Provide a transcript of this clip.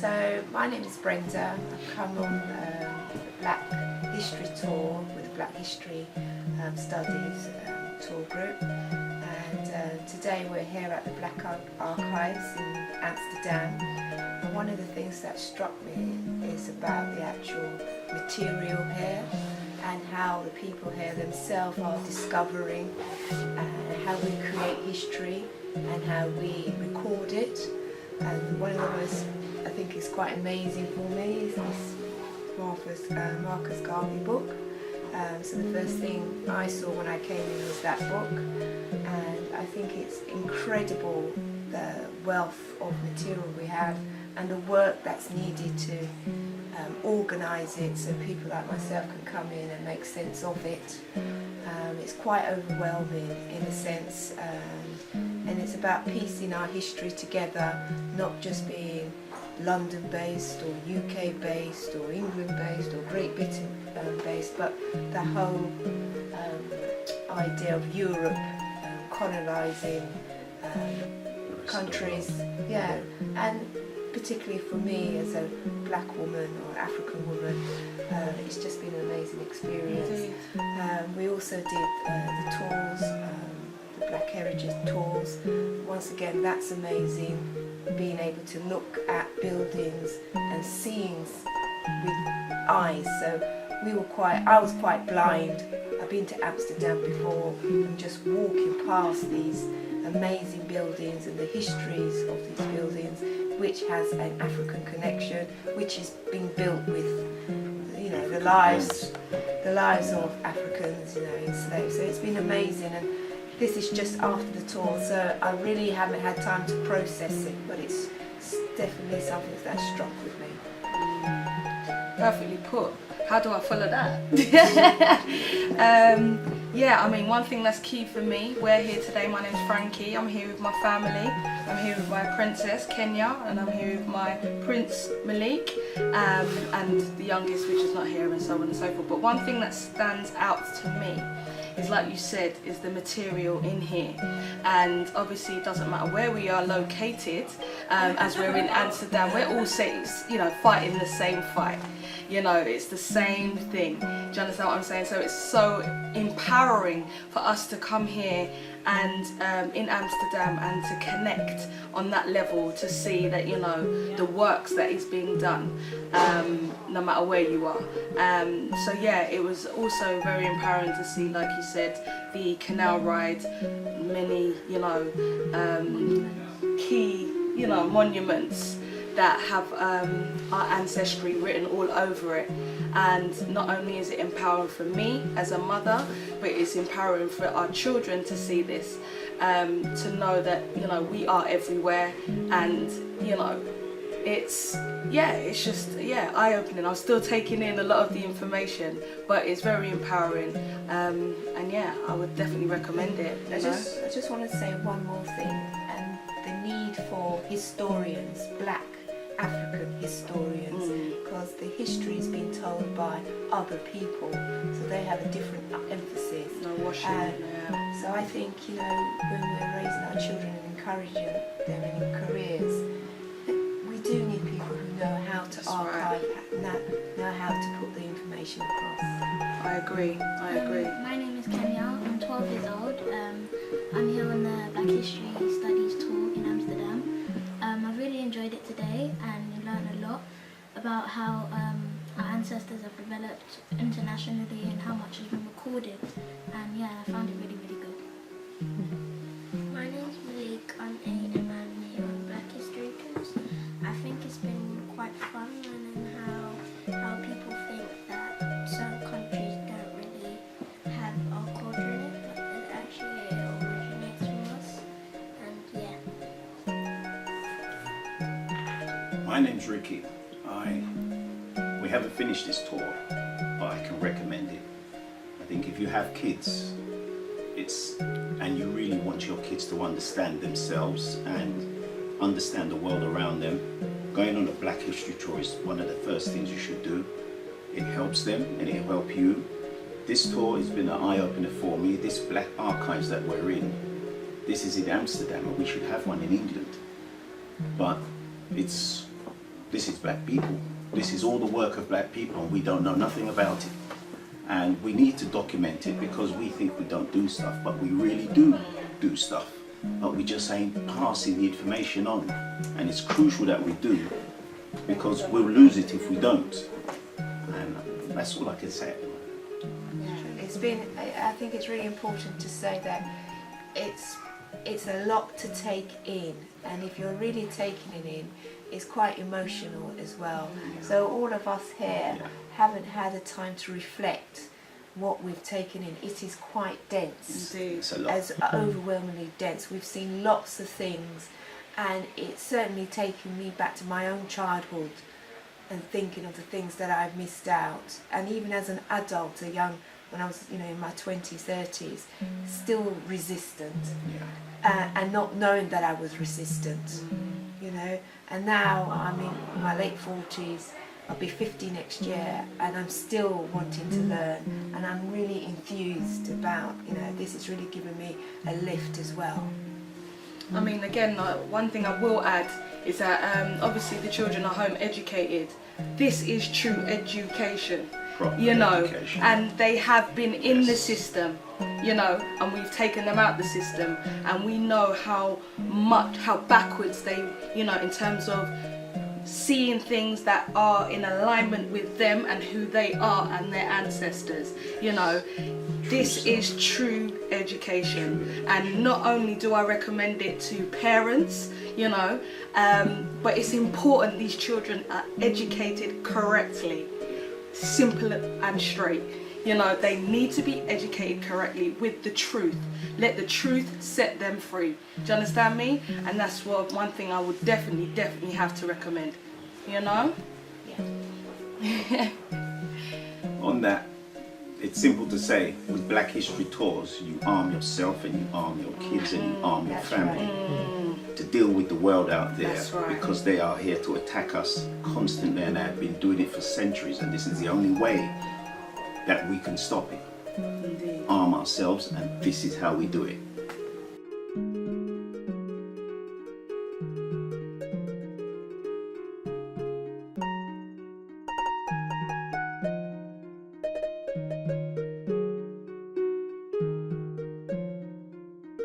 So my name is Brenda. I've come on the Black History Tour with the Black History Studies tour group, and today we're here at the Black Archives in Amsterdam. And one of the things that struck me is about the actual material here and how the people here themselves are discovering how we create history and how we record it. And one of the most, I think, is quite amazing for me is this Marcus Garvey book. So the first thing I saw when I came in was that book, and I think it's incredible the wealth of material we have and the work that's needed to organise it so people like myself can come in and make sense of it. It's quite overwhelming in a sense, and it's about piecing our history together, not just being London based or UK based or England based or Great Britain based, but the whole idea of Europe colonising countries, and particularly for me as a black woman or African woman, it's just been an amazing experience. We also did the tours, the Black Heritage tours. Once again, that's amazing, being able to look at buildings and seeing with eyes. So I was quite blind. I've been to Amsterdam before, and just walking past these amazing buildings and the histories of these buildings, which has an African connection, which is being built with, the lives of Africans, enslaved. So it's been amazing, and this is just after the tour, so I really haven't had time to process it, but it's definitely something that struck with me. Perfectly put. How do I follow that? One thing that's key for me, we're here today, my name's Frankie, I'm here with my family, I'm here with my princess, Kenya, and I'm here with my prince, Malik, and the youngest, which is not here, and so on and so forth. But one thing that stands out to me is, like you said, is the material in here. And obviously it doesn't matter where we are located, as we're in Amsterdam, we're all fighting the same fight. It's the same thing. Do you understand what I'm saying? So it's so empowering for us to come here and in Amsterdam and to connect on that level, to see that the works that is being done, no matter where you are. It was also very empowering to see, like you said, the canal ride, many key monuments that have our ancestry written all over it. And not only is it empowering for me as a mother, but it's empowering for our children to see this, to know that we are everywhere, and it's just eye-opening. I'm still taking in a lot of the information, but it's very empowering, and I would definitely recommend it. I just want to say one more thing, and the need for historians, black African historians, because the history is being told by other people, so they have a different emphasis. So I think when we're raising our children and encouraging them in careers, we do need people who know how to archive, know how to put the information across. I agree. My name is Kenya. I'm 12 years old. I'm here on the Black History Studies tour in Amsterdam. I really enjoyed it today and learned a lot about how our ancestors have developed internationally and how much has been recorded. And I found it really, really good. My name's Malik. I'm 8 and I'm here on Black History tours. I think it's been quite fun learning how people think that certain countries don't really have our culture in it, but it actually originates from us. And My name's Ricky. We haven't finished this tour, but I can recommend it. I think if you have kids, and you really want your kids to understand themselves and understand the world around them, going on a Black History tour is one of the first things you should do. It helps them and it'll help you. This tour has been an eye-opener for me. This Black Archives that we're in, this is in Amsterdam, and we should have one in England. But it's this is black people. This is all the work of black people, and we don't know nothing about it. And we need to document it because we think we don't do stuff, but we really do stuff. But we just ain't passing the information on. And it's crucial that we do, because we'll lose it if we don't. And that's all I can say. I think it's really important to say that it's a lot to take in, and if you're really taking it in, it's quite emotional as well. So all of us here haven't had a time to reflect what we've taken in. It is quite dense. Indeed. It's a lot. As overwhelmingly dense. We've seen lots of things, and it's certainly taken me back to my own childhood and thinking of the things that I've missed out. And even as an adult, when I was in my 20s, 30s, still resistant, and not knowing that I was resistant, and now I'm in my late 40s, I'll be 50 next year, and I'm still wanting to learn, and I'm really enthused about, this is really giving me a lift as well. I mean, again, one thing I will add is that obviously the children are home educated. This is true education, Education. and they have been in the system, and we've taken them out the system, and we know how backwards they, in terms of seeing things that are in alignment with them and who they are and their ancestors. This is true education, and not only do I recommend it to parents, but it's important these children are educated correctly, simple and straight. They need to be educated correctly with the truth. Let the truth set them free. Do you understand me? And that's one thing I would definitely have to recommend. Yeah. On that, it's simple to say, with Black History Tours, you arm yourself and you arm your kids and you arm your family to deal with the world out there. That's right. Because they are here to attack us constantly, and they have been doing it for centuries, and this is the only way that we can stop it. Indeed. Arm ourselves, and this is how we do it.